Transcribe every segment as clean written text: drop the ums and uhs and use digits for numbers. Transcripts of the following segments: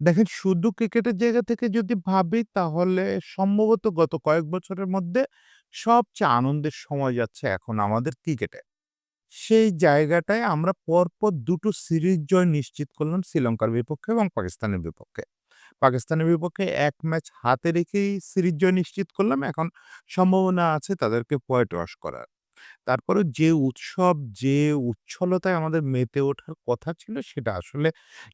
দেখেন শুধু ক্রিকেটের জায়গা থেকে যদি ভাবি তাহলে সম্ভবত গত কয়েক বছরের মধ্যে সবচেয়ে আনন্দের সময় যাচ্ছে এখন আমাদের ক্রিকেটে। সেই জায়গাটায় আমরা পরপর ২ টো সিরিজ জয় নিশ্চিত করলাম শ্রীলঙ্কার বিপক্ষে এবং পাকিস্তানের বিপক্ষে। পাকিস্তানের বিপক্ষে ১ ম্যাচ হাতে রেখেই সিরিজ জয় নিশ্চিত করলাম। এখন সম্ভাবনা আছে তাদেরকে হোয়াইট ওয়াশ করার। তারপরেও যে উৎসব, যে উচ্ছলতায় আমাদের মেতে ওঠার কথা ছিল সেটা আসলে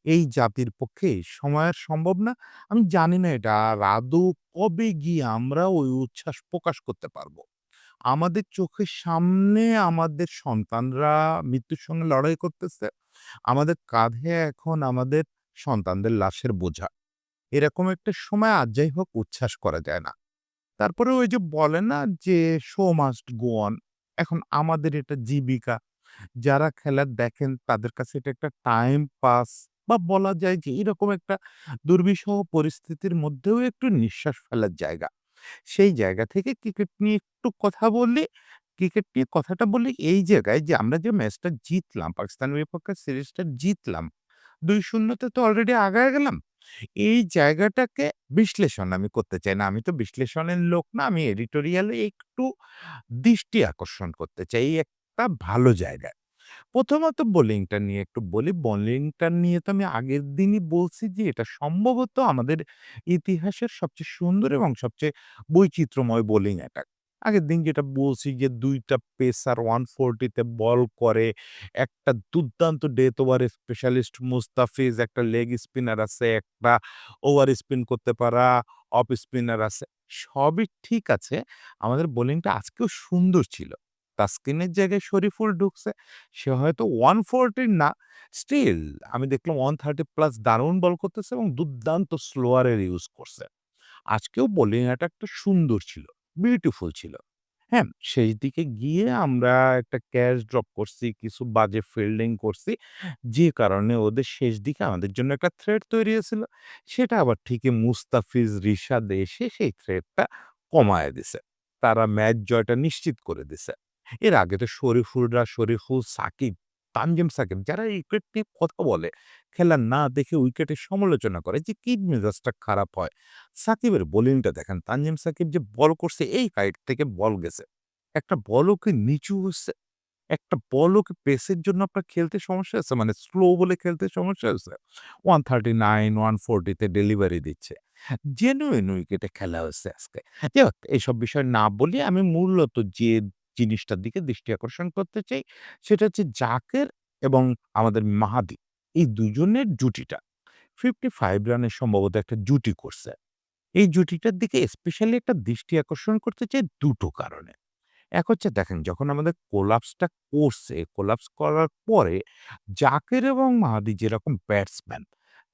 এই জাতির পক্ষে এই সময়ে আর সম্ভব না। আমি জানি না এটা আর আদৌ কবে গিয়ে আমরা ওই উচ্ছ্বাস প্রকাশ করতে পারবো। আমাদের চোখের সামনে আমাদের সন্তানরা মৃত্যুর সঙ্গে লড়াই করতেছে। আমাদের কাঁধে এখন আমাদের সন্তানদের লাশের বোঝা। এরকম একটা সময় আর যাই হোক উচ্ছ্বাস করা যায় না। তারপরে ওই যে বলে না যে শো মাস্ট গো অন। এখন আমাদের এটা জীবিকা। যারা খেলা দেখেন তাদের কাছে এটা একটা টাইম পাস বা বলা যায় যে এরকম একটা দুর্বিষহ পরিস্থিতির মধ্যেও একটু নিঃশ্বাস ফেলার জায়গা। সেই জায়গা থেকে ক্রিকেট নিয়ে একটু কথা বললি। ক্রিকেট নিয়ে কথাটা বলি এই জায়গায় যে আমরা যে ম্যাচটা জিতলাম, পাকিস্তানের বিপক্ষে সিরিজটা জিতলাম। ২-০ তে তো অলরেডি আগায়া গেলাম। এই জায়গাটাকে বিশ্লেষণ আমি করতে চাই না। আমি তো বিশ্লেষণের লোক না। আমি এডিটোরিয়াল এ একটু দৃষ্টি আকর্ষণ করতে চাই এই একটা ভালো জায়গায়। প্রথমত বোলিংটা নিয়ে একটু বলি। বোলিংটা নিয়ে তো আমি আগের দিনই বলছি যে এটা সম্ভবত আমাদের ইতিহাসের সবচেয়ে সুন্দর এবং সবচেয়ে বৈচিত্র্যময় বোলিং অ্যাটাক। আগের দিন যেটা বলছি যে ২ টা পেসার 140 তে বল করে, একটা দুর্দান্ত ডেথ ওভার স্পেশালিস্ট মুস্তাফিজ, একটা লেগ স্পিনার আছে, একটা ওভার স্পিন করতে পারা অফ স্পিনার আছে। সবই ঠিক আছে। আমাদের বোলিংটা আজকেও সুন্দর ছিল। তাসকিনের জায়গায় শরীফুল ঢুকছে। সে হয়তো 140 না, স্টিল আমি দেখলাম 130 প্লাস দারুণ বল করতেছে এবং দুর্দান্ত স্লোয়ার এর ইউজ করছে। আজকেও বোলিং অ্যাটাকটা সুন্দর ছিল, বিউটিফুল ছিল। হ্যাঁ? শেষ দিকে গিয়ে আমরা একটা ক্যাচ ড্রপ করছি, কিছু বাজে ফিল্ডিং করছি। যে কারণে ওদের শেষ দিকে আমাদের জন্য একটা থ্রেট তৈরি হয়েছিল। সেটা আবার ঠিকই মুস্তাফিজ, রিশাদ এসে সেই থ্রেটটা কমায়া দিছে। তারা ম্যাচ জয়টা নিশ্চিত করে দিছে। এর আগে তো শরীফুল, সাকিব, তানজিম সাকিব যারা এই উইকেট নিয়ে কথা বলে, খেলা না দেখে উইকেটের সমালোচনা করে যে কি মেজাজটা খারাপ হয়। সাকিবের বোলিংটা দেখেন, তানজিম সাকিব যে বল করছে এই হাইট থেকে বল গেছে। একটা বলও কি নিচু হইছে? একটা বলও কি পেসের জন্য আপনার খেলতে সমস্যা হয়েছে? মানে স্লো বলে খেলতে সমস্যা হয়েছে? 139, 140 তে ডেলিভারি দিচ্ছে। জেনুইন উইকেটে খেলা হয়েছে আজকে। যাই হোক এইসব বিষয় না বলে আমি মূলত যে জিনিসটার দিকে দৃষ্টি আকর্ষণ করতে চাই সেটা হচ্ছে জাকের এবং আমাদের মাহাদি এই দুজনের জুটিটা। 55 রানের সম্ভবত একটা জুটি করছে। এই জুটিটার দিকে স্পেশালি একটা দৃষ্টি আকর্ষণ করতে চাই ২ টো কারণে। এক হচ্ছে দেখেন যখন আমাদের কোলাপসটা করছে, কোলাপস করার পরে জাকের এবং মাহাদি যেরকম ব্যাটসম্যান,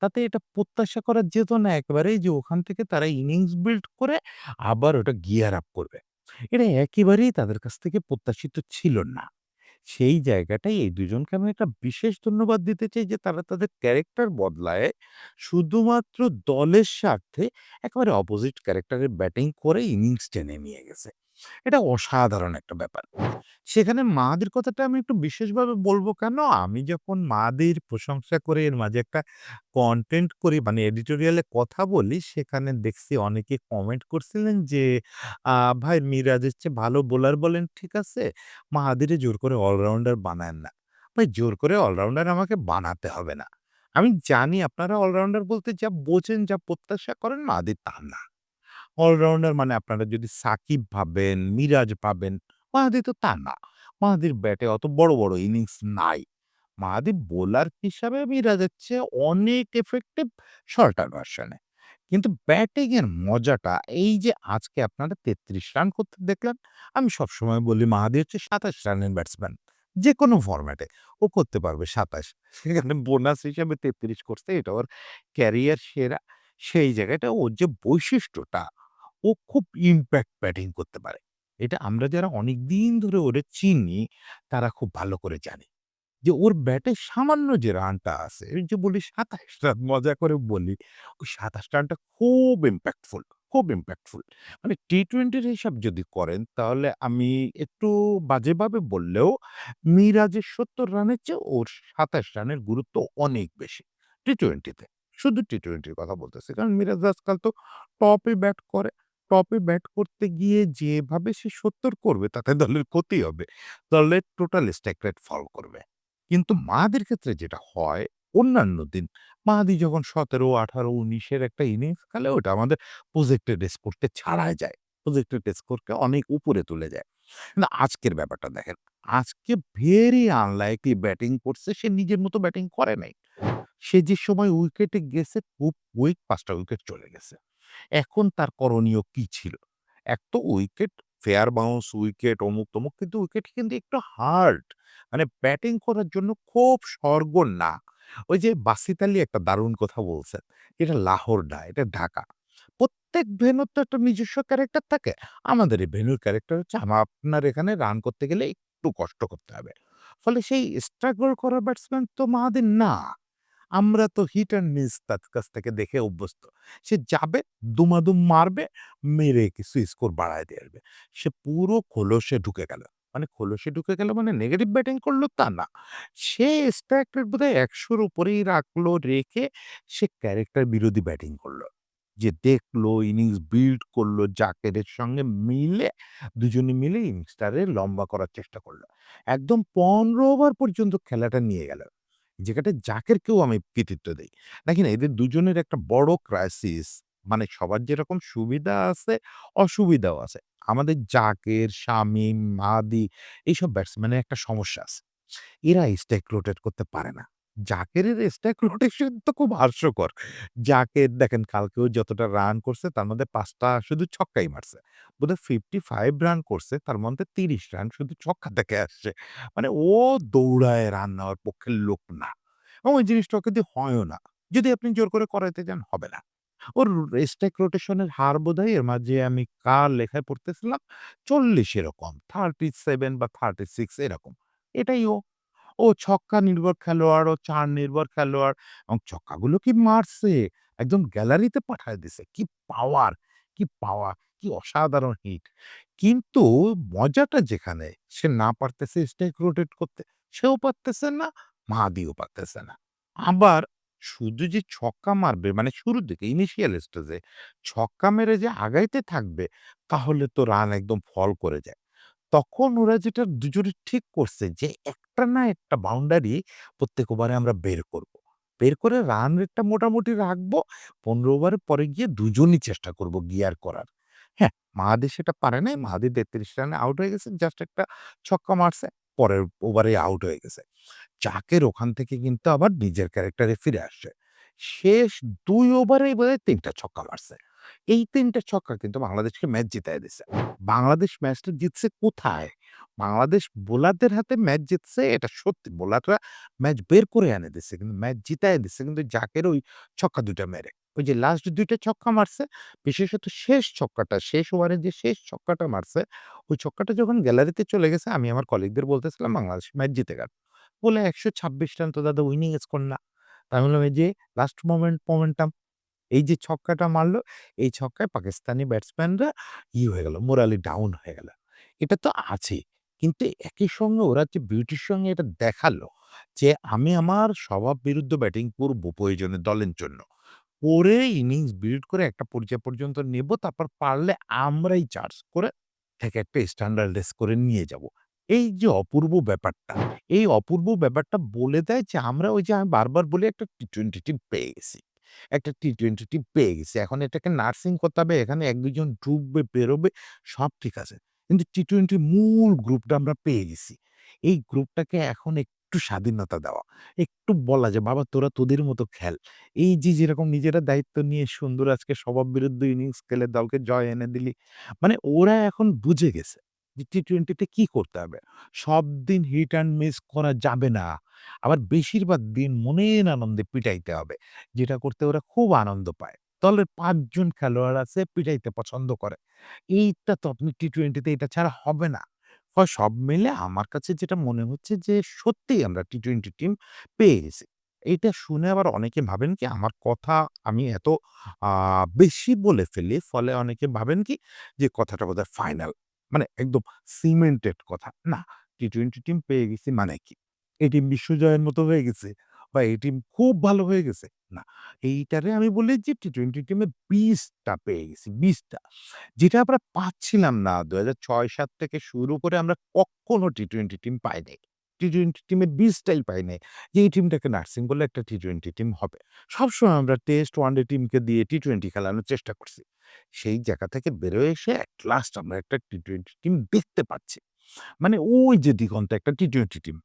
তাতে এটা প্রত্যাশা করা যেত না একেবারেই যে ওখান থেকে তারা ইনিংস বিল্ড করে আবার ওটা গিয়ার আপ করবে। এটা একেবারেই তাদের কাছ থেকে প্রত্যাশিত ছিল না। সেই জায়গাটায় এই দুজনকে আমি একটা বিশেষ ধন্যবাদ দিতে চাই যে তারা তাদের ক্যারেক্টার বদলায় শুধুমাত্র দলের স্বার্থে একেবারে অপোজিট ক্যারেক্টারের ব্যাটিং করে ইনিংস টেনে নিয়ে গেছে। এটা অসাধারণ একটা ব্যাপার। সেখানে মাহাদির কথাটা আমি একটু বিশেষভাবে বলব কেন? আমি যখন মাহাদির প্রশংসা করে এর মাঝে একটা কনটেন্ট করি মানে এডিটোরিয়াল এ কথা বলি, সেখানে দেখছি অনেকে কমেন্ট করছিলেন যে, ভাই মিরাজের চেয়ে ভালো বোলার বলেন ঠিক আছে, মাহাদিরে জোর করে অলরাউন্ডার বানায়েন না।" ভাই জোর করে অলরাউন্ডার আমাকে বানাতে হবে না। আমি জানি আপনারা অলরাউন্ডার বলতে যা বোঝেন, যা প্রত্যাশা করেন মাহাদি তা না। অলরাউন্ডার মানে আপনারা যদি সাকিব ভাবেন, মিরাজ ভাবেন, মাহাদি তো তা না। মাহাদির ব্যাটে অত বড়, বড় ইনিংস নাই। মাহাদি বোলার হিসাবে মিরাজের চেয়ে অনেক ইফেক্টিভ শর্টার ভার্সনে। কিন্তু ব্যাটিং এর মজাটা এই যে আজকে আপনারা ৩৩ রান করতে দেখলেন, আমি সবসময় বলি মাহাদি হচ্ছে ২৭ রানের ব্যাটসম্যান। যেকোনো ফরম্যাটে ও করতে পারবে ২৭। সেখানে বোনাস হিসেবে ৩৩ করছে এটা ওর ক্যারিয়ার সেরা। সেই জায়গাটা ওর যে বৈশিষ্ট্যটা ও খুব ইমপ্যাক্ট ব্যাটিং করতে পারে। এটা আমরা যারা অনেকদিন ধরে ওরে চিনি, তারা খুব ভালো করে জানি। যে ওর ব্যাটে সামান্য যে রানটা আছে, ওই যে বলি ২৭ রান মজা করে বলি, ওই ২৭ রানটা খুব ইমপ্যাক্টফুল, খুব ইমপ্যাক্টফুল। মানে টি-20 র হিসাব যদি করেন তাহলে আমি একটু বাজেভাবে বললেও মিরাজের ৭০ রানের চেয়ে ওর ২৭ রানের গুরুত্ব অনেক বেশি টি-20 তে। শুধু টি-টোয়েন্টির কথা বলতেছি। কারণ মিরাজ আজকাল তো টপে ব্যাট করে। টপে ব্যাট করতে গিয়ে যেভাবে সে ৭০ করবে তাতে দলের ক্ষতি হবে। দলের টোটাল স্ট্রাইক রেট ফল করবে। কিন্তু মাহাদির ক্ষেত্রে যেটা হয় অন্যান্য দিন মাহাদি যখন ১৭, ১৮, ১৯ এর একটা ইনিংস খেলে ওটা আমাদের প্রজেক্টেড স্কোরকে ছাড়ায় যায়। প্রজেক্টেড স্কোরকে অনেক উপরে তুলে যায়। কিন্তু আজকের ব্যাপারটা দেখেন। আজকে ভেরি আনলাইকলি ব্যাটিং করছে। সে নিজের মতো ব্যাটিং করে নাই। সে যে সময় উইকেটে গেছে খুব কুইক ৫ টা উইকেট চলে গেছে। এখন তার করণীয় কি ছিল? এক তো উইকেট, ফেয়ার বাউন্স উইকেট, অমুক-তমুক কিন্তু উইকেট কিন্তু একটু হার্ড। মানে ব্যাটিং করার জন্য খুব সরগর না। ওই যে বাসিত আলী একটা দারুণ কথা বলছেন। এটা লাহোর না, এটা ঢাকা। প্রত্যেক ভেন্যুর তো একটা নিজস্ব ক্যারেক্টার থাকে। আমাদের এই ভেন্যুর ক্যারেক্টার হচ্ছে আপনার এখানে রান করতে গেলে একটু কষ্ট করতে হবে। ফলে সেই স্ট্রাগল করা ব্যাটসম্যান তো মাহাদি না। আমরা তো হিট অ্যান্ড মিস তার কাছ থেকে দেখে অভ্যস্ত। সে যাবে, দুমাদুম মারবে, মেরে কিছু স্কোর বাড়ায় দিয়ে আসবে। সে পুরো খোলসে ঢুকে গেল। মানে খোলসে ঢুকে গেল মানে নেগেটিভ ব্যাটিং করলো তা না। সে স্ট্রাইক রেট বোধহয় ১০০ র উপরেই রাখলো, রেখে সে ক্যারেক্টার বিরোধী ব্যাটিং করলো। যে দেখলো, ইনিংস বিল্ড করলো, জাকেরের সঙ্গে মিলে দুজনে মিলে ইনিংসটারে লম্বা করার চেষ্টা করলো। একদম ১৫ ওভার পর্যন্ত খেলাটা নিয়ে গেল। যেখানে জাকেরকেও আমি কৃতিত্ব দেই। দেখেন এদের দুজনের একটা বড় ক্রাইসিস মানে সবার যেরকম সুবিধা আছে, অসুবিধাও আছে। আমাদের জাকের, শামীম, মাহদী এইসব ব্যাটসম্যানের একটা সমস্যা আছে। এরা স্ট্রাইক রোটেট করতে পারে না। জাকেরের স্ট্রাইক রোটেশন তো খুব হাস্যকর। জাকের দেখেন কালকেও যতটা রান করছে তার মধ্যে ৫ টা শুধু ছক্কাই মারছে। বোধহয় 55 রান করছে তার মধ্যে ৩০ রান শুধু ছক্কা থেকে আসছে। মানে ও দৌড়ায় রান নেওয়ার পক্ষের লোক না। এবং ওই জিনিসটা ওকে দিয়ে হয়ও না। যদি আপনি জোর করে করাইতে যান হবে না। ওর স্ট্রাইক রোটেশনের হার বোধহয় এর মাঝে আমি কার লেখায় পড়তেছিলাম ৪০ এরকম। 37 বা 36 এরকম। এটাই ও। ও ছক্কা নির্ভর খেলোয়াড়, ও ৪ নির্ভর খেলোয়াড় এবং ছক্কাগুলো কি মারছে! একদম গ্যালারিতে পাঠায় দিছে। কি পাওয়ার! কি পাওয়ার! কি অসাধারণ হিট! কিন্তু মজাটা যেখানে সে না পারতেছে স্ট্রাইক রোটেট করতে, সেও পারতেছে না, মাহাদিও পারতেছে না। আবার শুধু যে ছক্কা মারবে মানে শুরুর দিকে ইনিশিয়াল স্টেজে ছক্কা মেরে যে আগাইতে থাকবে, তাহলে তো রান একদম ফল করে যায়। তখন ওরা যেটা দুজনে ঠিক করছে যে একটা না একটা বাউন্ডারি প্রত্যেক ওভারে আমরা বের করব। বের করে রান রেটটা মোটামুটি রাখবো। ১৫ ওভারের পরে গিয়ে দুজনই চেষ্টা করব গিয়ার করার। হ্যাঁ, মাহাদি সেটা পারে নাই। মাহাদি ৩৩ রানে আউট হয়ে গেছে। জাস্ট একটা ছক্কা মারছে। পরের ওভারে আউট হয়ে গেছে। জাকের ওখান থেকে কিন্তু আবার নিজের ক্যারেক্টারে ফিরে আসছে। শেষ ২ ওভারেই বোধহয় ৩ টা ছক্কা মারছে। এই ৩ টা ছক্কা কিন্তু বাংলাদেশকে ম্যাচ জিতায় দিছে। বাংলাদেশ ম্যাচটা জিতছে কোথায়? বাংলাদেশ বোলারদের হাতে ম্যাচ জিতছে এটা সত্যি। বোলাররা ম্যাচ বের করে এনে দিছে। কিন্তু ম্যাচ জিতায় দিছে কিন্তু জাকের ওই ছক্কা ২ টা মেরে। ওই যে লাস্ট ২ টা ছক্কা মারছে, বিশেষত শেষ ছক্কাটা, শেষ ওভারে যে শেষ ছক্কাটা মারছে, ওই ছক্কাটা যখন গ্যালারিতে চলে গেছে আমি আমার কলিগদের বলতেছিলাম বাংলাদেশ ম্যাচ জিতে গেল। বলে ১২৬ রান তো দাদা উইনিং স্কোর না। তা আমি বললাম এই যে লাস্ট মোমেন্টাম এই যে ছক্কাটা মারল, এই ছক্কায় পাকিস্তানি ব্যাটসম্যানরা হয়ে গেল, মোরালি ডাউন হয়ে গেল। এটা তো আছেই। কিন্তু একই সঙ্গে ওরা যে বিউটির সঙ্গে এটা দেখালো যে, আমি আমার স্বভাব বিরুদ্ধ ব্যাটিং করব প্রয়োজনে দলের জন্য। করে ইনিংস বিল্ড করে একটা পর্যায় পর্যন্ত নেব। তারপর পারলে আমরাই চার্জ করে থেকে একটা স্ট্যান্ডার্ডাইজ করে নিয়ে যাব। এই যে অপূর্ব ব্যাপারটা, এই অপূর্ব ব্যাপারটা বলে দেয় যে আমরা ওই যে আমি বারবার বলি একটা টি-টোয়েন্টি টিম পেয়ে গেছি। একটা টি-টোয়েন্টি টিম পেয়ে গেছি। এখন এটাকে নার্সিং করতে হবে। এখানে ১-২ জন ঢুকবে, বেরোবে সব ঠিক আছে। কিন্তু টি-টোয়েন্টির মূল গ্রুপটা আমরা পেয়ে গেছি। এই গ্রুপটাকে এখন একটু স্বাধীনতা দেওয়া। একটু বলা যে, "বাবা তোরা তোদের মতো খেল।" এই যে যেরকম নিজেরা দায়িত্ব নিয়ে সুন্দর আজকে স্বভাব বিরুদ্ধ ইনিংস খেলে দলকে জয় এনে দিলি। মানে ওরা এখন বুঝে গেছে যে টি-টোয়েন্টিতে কি করতে হবে। সব দিন হিট অ্যান্ড মিস করা যাবে না। আবার বেশিরভাগ দিন মনের আনন্দে পিটাইতে হবে। যেটা করতে ওরা খুব আনন্দ পায়। দলের ৫ জন খেলোয়াড় আছে পিটাইতে পছন্দ করে। এইটা তো আপনি টি-টোয়েন্টিতে এটা ছাড়া হবে না। সব মিলে আমার কাছে যেটা মনে হচ্ছে যে সত্যিই আমরা টি-টোয়েন্টি টিম পেয়ে গেছি। এইটা শুনে আবার অনেকে ভাবেন কি আমার কথা আমি এত আ বেশি বলে ফেলি। ফলে অনেকে ভাবেন কি যে কথাটা বোধহয় ফাইনাল। মানে একদম সিমেন্টেড কথা। না, টি-টোয়েন্টি টিম পেয়ে গেছি মানে কি? এই টিম বিশ্বজয়ের মতো হয়ে গেছে? বা এই টিম খুব ভালো হয়ে গেছে। না, এইটারে আমি বলি যে টি-টোয়েন্টি টিমে ২০ টা পেয়ে গেছি, ২০ টা। যেটা আমরা পাচ্ছিলাম না ২০০৬-৭ থেকে শুরু করে আমরা কখনো টি-টোয়েন্টি টিম পাই নাই। টি-টোয়েন্টি টিমের ২০ টাই পাই নাই। যে এই টিমটাকে নার্সিং করলে একটা টি-টোয়েন্টি টিম হবে। সবসময় আমরা টেস্ট, ওয়ানডে টিমকে দিয়ে টি-টোয়েন্টি খেলানোর চেষ্টা করছি। সেই জায়গা থেকে বেরোয় এসে এট লাস্ট আমরা একটা টি-টোয়েন্টি টিম দেখতে পাচ্ছি। মানে ওই যে দিগন্তে একটা টি-টোয়েন্টি টিম।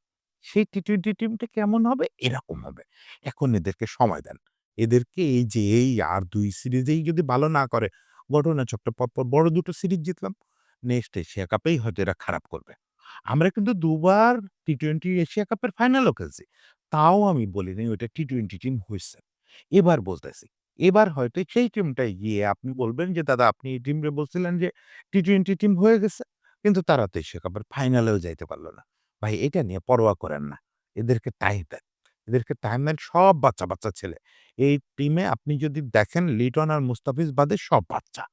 সেই টি-টোয়েন্টি টিমটা কেমন হবে? এরকম হবে। এখন এদেরকে সময় দেন। এদেরকে এই যে এই আর ২ সিরিজেই যদি ভালো না করে, ঘটনাচক্রে পরপর বড় দুটো সিরিজ জিতলাম। নেক্সট এশিয়া কাপেই হয়তো এরা খারাপ করবে। আমরা কিন্তু দুবার টি-টোয়েন্টি এশিয়া কাপের ফাইনালও খেলছি। তাও আমি বলি নাই ওইটা টি-টোয়েন্টি টিম হইছে। এবার বলতেছি, এবার হয়তো সেই টিমটায় গিয়ে আপনি বলবেন যে, "দাদা আপনি এই টিমরে বলছিলেন যে টি-টোয়েন্টি টিম হয়ে গেছে।" কিন্তু তারা তো এশিয়া কাপের ফাইনালেও যাইতে পারল না। ভাই এটা নিয়ে পরোয়া করেন না। এদেরকে টাইম দেন। এদেরকে টাইম দেন সব বাচ্চা, বাচ্চা ছেলে। এই টিমে আপনি যদি দেখেন লিটন আর মুস্তাফিজ বাদে সব বাচ্চা।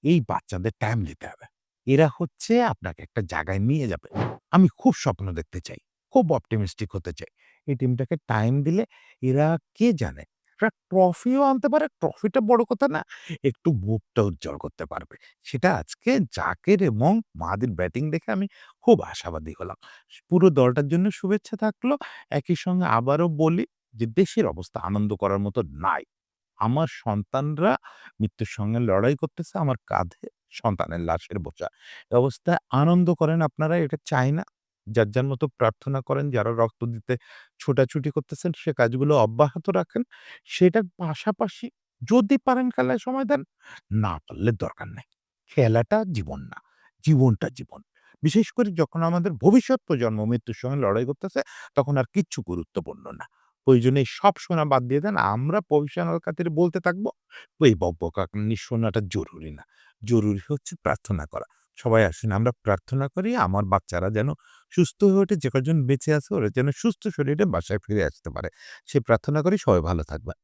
এই বাচ্চাদের টাইম দিতে হবে। এরা হচ্ছে আপনাকে একটা জায়গায় নিয়ে যাবে। আমি খুব স্বপ্ন দেখতে চাই। খুব অপটিমিস্টিক হতে চাই। এই টিমটাকে টাইম দিলে এরা কে জানে? এরা ট্রফিও আনতে পারে। ট্রফিটা বড় কথা না। একটু মুখটা উজ্জ্বল করতে পারবে। সেটা আজকে জাকের এবং মাহাদির ব্যাটিং দেখে আমি খুব আশাবাদী হলাম। পুরো দলটার জন্য শুভেচ্ছা থাকলো। একই সঙ্গে আবারও বলি যে দেশের অবস্থা আনন্দ করার মতো নাই। আমার সন্তানরা মৃত্যুর সঙ্গে লড়াই করতেছে আমার কাঁধে সন্তানের লাশের বোঝা। এ অবস্থায় আনন্দ করেন আপনারা এটা চাই না। যার, যার মতো প্রার্থনা করেন। যারা রক্ত দিতে ছোটাছুটি করতেছেন সে কাজগুলো অব্যাহত রাখেন। সেটার পাশাপাশি যদি পারেন খেলায় সময় দেন, না পারলে দরকার নাই। খেলাটা জীবন না। জীবনটা জীবন। বিশেষ করে যখন আমাদের ভবিষ্যৎ প্রজন্ম মৃত্যুর সঙ্গে লড়াই করতেছে তখন আর কিচ্ছু গুরুত্বপূর্ণ না। প্রয়োজনে সব শোনা বাদ দিয়ে দেন। আমরা প্রফেশনাল খাতিরে বলতে থাকবো, ওই বকবকানি শোনাটা জরুরি না। জরুরি হচ্ছে প্রার্থনা করা। সবাই আসুন আমরা প্রার্থনা করি আমার বাচ্চারা যেন সুস্থ হয়ে ওঠে, যে কজন বেঁচে আছে ওরা যেন সুস্থ শরীরে বাসায় ফিরে আসতে পারে। সে প্রার্থনা করি সবাই ভালো থাকবেন।